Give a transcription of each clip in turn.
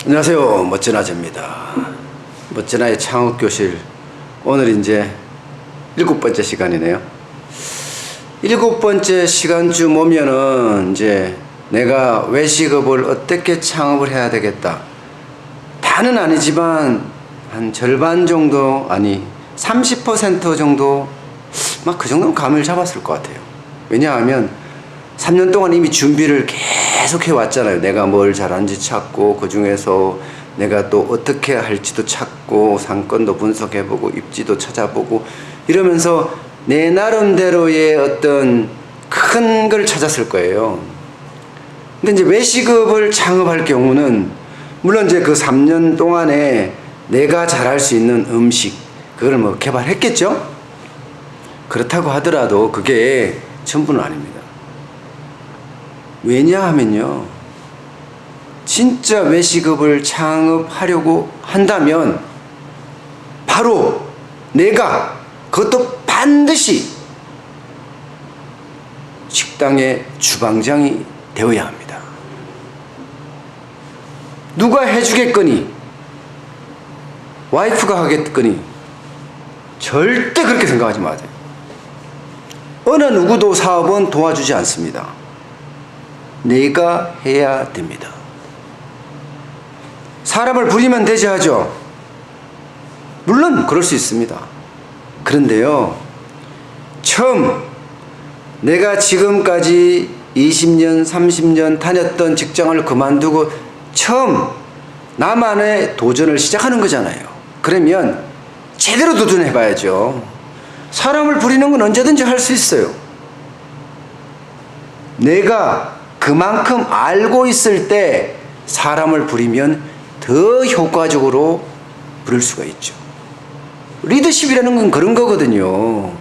안녕하세요. 멋진아재입니다. 멋진아의 창업교실, 오늘 이제 7번째 시간이네요. 7번째 시간쯤 오면은 이제 내가 외식업을 어떻게 창업을 해야 되겠다, 다는 아니지만 한 절반 정도, 아니 30% 정도 막 그 정도는 감을 잡았을 것 같아요. 왜냐하면 3년 동안 이미 준비를 계속 해왔잖아요. 내가 뭘 잘하는지 찾고, 그 중에서 내가 또 어떻게 할지도 찾고, 상권도 분석해보고, 입지도 찾아보고, 이러면서 내 나름대로의 어떤 큰 걸 찾았을 거예요. 근데 이제 외식업을 창업할 경우는 물론 이제 그 3년 동안에 내가 잘할 수 있는 음식, 그걸 뭐 개발했겠죠? 그렇다고 하더라도 그게 전부는 아닙니다. 왜냐하면요, 진짜 외식업을 창업하려고 한다면 바로 내가, 그것도 반드시 식당의 주방장이 되어야 합니다. 누가 해주겠거니, 와이프가 하겠거니, 절대 그렇게 생각하지 마세요. 어느 누구도 사업은 도와주지 않습니다. 내가 해야 됩니다. 사람을 부리면 되지 하죠. 물론 그럴 수 있습니다. 그런데요, 처음 내가 지금까지 20년, 30년 다녔던 직장을 그만두고 처음 나만의 도전을 시작하는 거잖아요. 그러면 제대로 도전해봐야죠. 사람을 부리는 건 언제든지 할 수 있어요. 내가 그만큼 알고 있을 때 사람을 부리면 더 효과적으로 부릴 수가 있죠. 리더십이라는 건 그런 거거든요.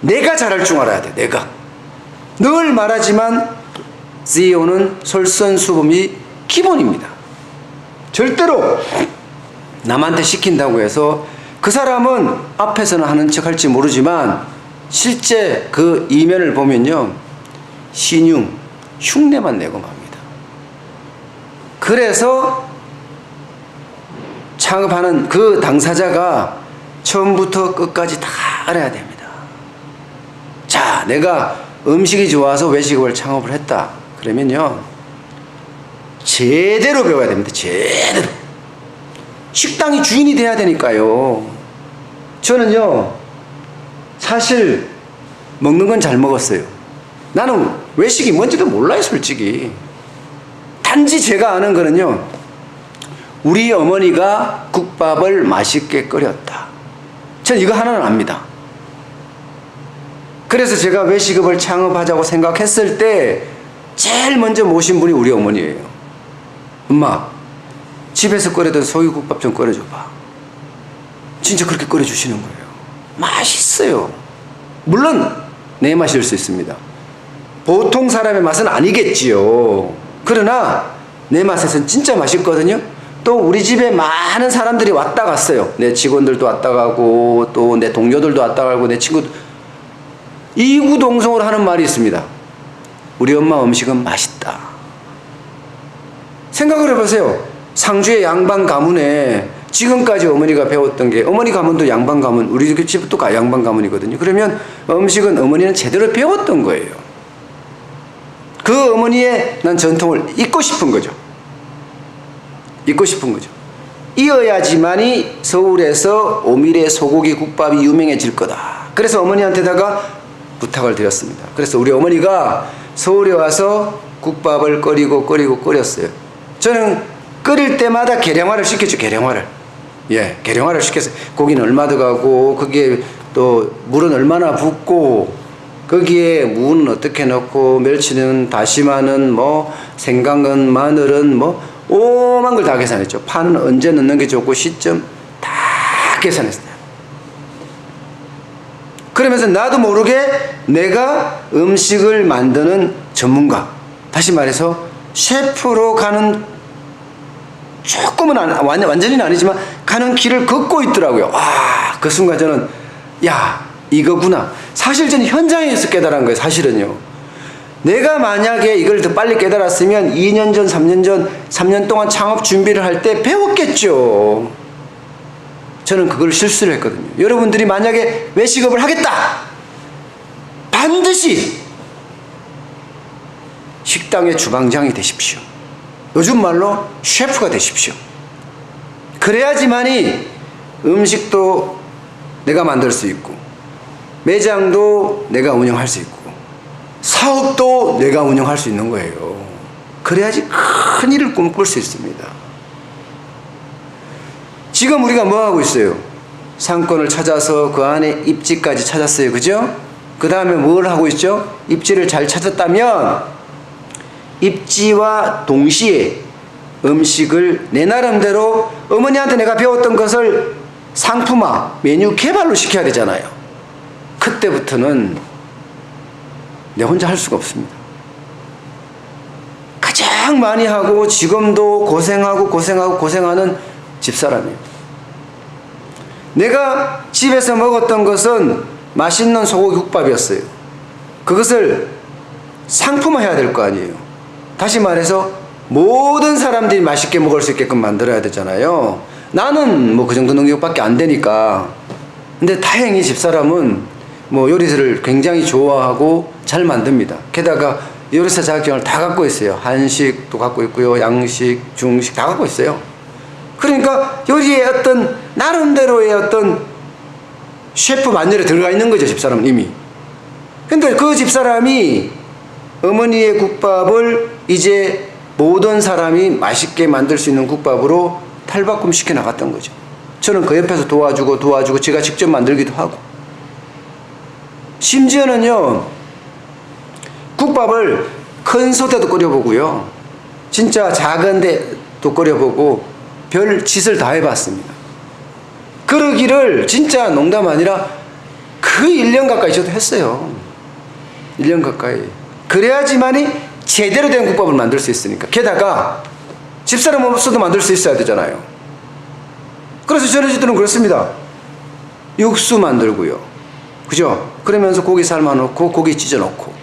내가 잘할 줄 알아야 돼. 내가 늘 말하지만 CEO는 솔선수범이 기본입니다. 절대로 남한테 시킨다고 해서 그 사람은 앞에서는 하는 척 할지 모르지만 실제 그 이면을 보면요, 신용, 흉내만 내고 맙니다. 그래서 창업하는 그 당사자가 처음부터 끝까지 다 알아야 됩니다. 자, 내가 음식이 좋아서 외식업을 창업을 했다. 그러면요, 제대로 배워야 됩니다. 제대로. 식당이 주인이 돼야 되니까요. 저는요, 사실 먹는 건 잘 먹었어요. 나는 외식이 뭔지도 몰라요, 솔직히. 단지 제가 아는 거는요, 우리 어머니가 국밥을 맛있게 끓였다. 전 이거 하나는 압니다. 그래서 제가 외식업을 창업하자고 생각했을 때 제일 먼저 모신 분이 우리 어머니예요. 엄마, 집에서 끓여던 소유국밥 좀 끓여줘봐. 진짜 그렇게 끓여주시는 거예요. 맛있어요. 물론 내 맛일 수 있습니다. 보통 사람의 맛은 아니겠지요. 그러나 내 맛에선 진짜 맛있거든요. 또 우리 집에 많은 사람들이 왔다 갔어요. 내 직원들도 왔다 가고, 또 내 동료들도 왔다 가고, 내 친구들. 이구동성으로 하는 말이 있습니다. 우리 엄마 음식은 맛있다. 생각을 해보세요. 상주의 양반 가문에 지금까지 어머니가 배웠던 게, 어머니 가문도 양반 가문, 우리 집도 양반 가문이거든요. 그러면 음식은 어머니는 제대로 배웠던 거예요. 그 어머니의 난 전통을 잇고 싶은 거죠. 잇고 싶은 거죠. 이어야지만이 서울에서 오밀의 소고기 국밥이 유명해질 거다. 그래서 어머니한테다가 부탁을 드렸습니다. 그래서 우리 어머니가 서울에 와서 국밥을 끓였어요. 저는 끓일 때마다 계량화를 시켰죠. 계량화를. 예, 계량화를 시켰어요. 고기는 얼마 들어가고, 거기에 또 물은 얼마나 붓고, 거기에 무는 어떻게 넣고, 멸치는, 다시마는 뭐, 생강은, 마늘은 뭐, 오만 걸 다 계산했죠. 파는 언제 넣는 게 좋고, 시점 다 계산했어요. 그러면서 나도 모르게 내가 음식을 만드는 전문가, 다시 말해서 셰프로 가는, 조금은 완전히는 아니지만 가는 길을 걷고 있더라고요. 와, 그 순간 저는, 야, 이거구나. 사실 저는 현장에서 깨달은 거예요. 사실은요, 내가 만약에 이걸 더 빨리 깨달았으면 2년 전, 3년 전, 3년 동안 창업 준비를 할 때 배웠겠죠. 저는 그걸 실수를 했거든요. 여러분들이 만약에 외식업을 하겠다! 반드시 식당의 주방장이 되십시오. 요즘 말로 셰프가 되십시오. 그래야지만이 음식도 내가 만들 수 있고, 매장도 내가 운영할 수 있고, 사업도 내가 운영할 수 있는 거예요. 그래야지 큰 일을 꿈꿀 수 있습니다. 지금 우리가 뭐 하고 있어요? 상권을 찾아서 그 안에 입지까지 찾았어요. 그죠? 그 다음에 뭘 하고 있죠? 입지를 잘 찾았다면 입지와 동시에 음식을 내 나름대로 어머니한테 내가 배웠던 것을 상품화, 메뉴 개발로 시켜야 되잖아요. 그때부터는 내 혼자 할 수가 없습니다. 가장 많이 하고 지금도 고생하는 집사람이에요. 내가 집에서 먹었던 것은 맛있는 소고기 국밥이었어요. 그것을 상품화해야 될 거 아니에요. 다시 말해서 모든 사람들이 맛있게 먹을 수 있게끔 만들어야 되잖아요. 나는 뭐 그 정도 능력밖에 안 되니까. 근데 다행히 집사람은 뭐 요리를 굉장히 좋아하고 잘 만듭니다. 게다가 요리사 자격증을 다 갖고 있어요. 한식도 갖고 있고요, 양식, 중식 다 갖고 있어요. 그러니까 요리에 어떤 나름대로의 어떤 셰프 마녀에 들어가 있는 거죠, 집사람은 이미. 근데 그 집사람이 어머니의 국밥을 이제 모든 사람이 맛있게 만들 수 있는 국밥으로 탈바꿈 시켜 나갔던 거죠. 저는 그 옆에서 도와주고 제가 직접 만들기도 하고. 심지어는요, 국밥을 큰 솥에도 끓여보고요, 진짜 작은 데도 끓여보고 별 짓을 다 해봤습니다. 그러기를 진짜 농담 아니라 거의 1년 가까이 저도 했어요. 1년 가까이. 그래야지만이 제대로 된 국밥을 만들 수 있으니까. 게다가 집사람 없어도 만들 수 있어야 되잖아요. 그래서 저희 집들은 그렇습니다. 육수 만들고요, 그죠? 그러면서 고기 삶아놓고 고기 찢어놓고,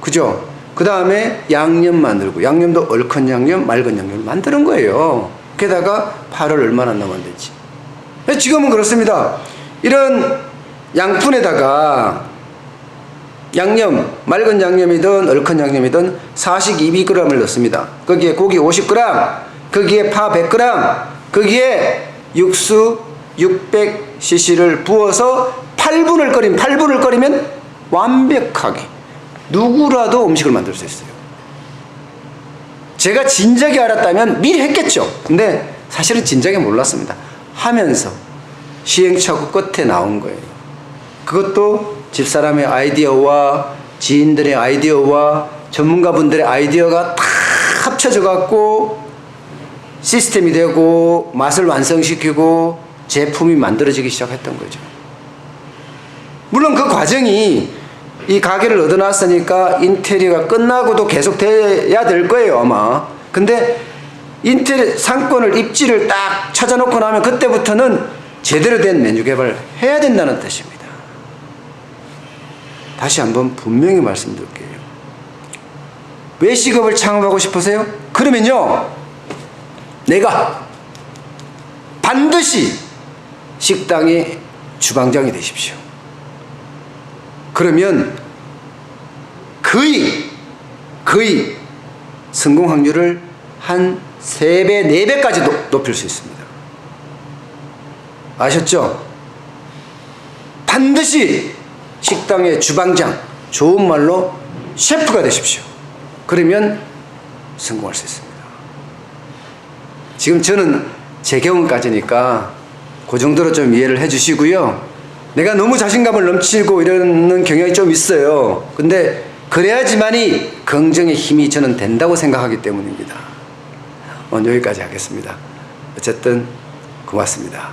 그죠? 그 다음에 양념 만들고, 양념도 얼큰 양념, 맑은 양념을 만드는 거예요. 게다가 파를 얼마나 넣으면 되지. 지금은 그렇습니다. 이런 양푼에다가 양념, 맑은 양념이든 얼큰 양념이든 42g을 넣습니다. 거기에 고기 50g, 거기에 파 100g, 거기에 육수 600cc를 부어서 8분을 끓이면 완벽하게 누구라도 음식을 만들 수 있어요. 제가 진작에 알았다면 미리 했겠죠. 근데 사실은 진작에 몰랐습니다. 하면서 시행착오 끝에 나온 거예요. 그것도 집사람의 아이디어와 지인들의 아이디어와 전문가분들의 아이디어가 다 합쳐져 갖고 시스템이 되고 맛을 완성시키고 제품이 만들어지기 시작했던 거죠. 물론 그 과정이 이 가게를 얻어놨으니까 인테리어가 끝나고도 계속 돼야 될 거예요, 아마. 근데 인테리어 상권을, 입지를 딱 찾아놓고 나면 그때부터는 제대로 된 메뉴 개발을 해야 된다는 뜻입니다. 다시 한번 분명히 말씀드릴게요. 외식업을 창업하고 싶으세요? 그러면요, 내가 반드시 식당의 주방장이 되십시오. 그러면 거의 성공 확률을 한 3배, 4배까지 높일 수 있습니다. 아셨죠? 반드시 식당의 주방장, 좋은 말로 셰프가 되십시오. 그러면 성공할 수 있습니다. 지금 저는 제 경험까지니까 그 정도로 좀 이해를 해 주시고요. 내가 너무 자신감을 넘치고 이러는 경향이 좀 있어요. 근데 그래야지만이 긍정의 힘이 저는 된다고 생각하기 때문입니다. 오늘 여기까지 하겠습니다. 어쨌든 고맙습니다.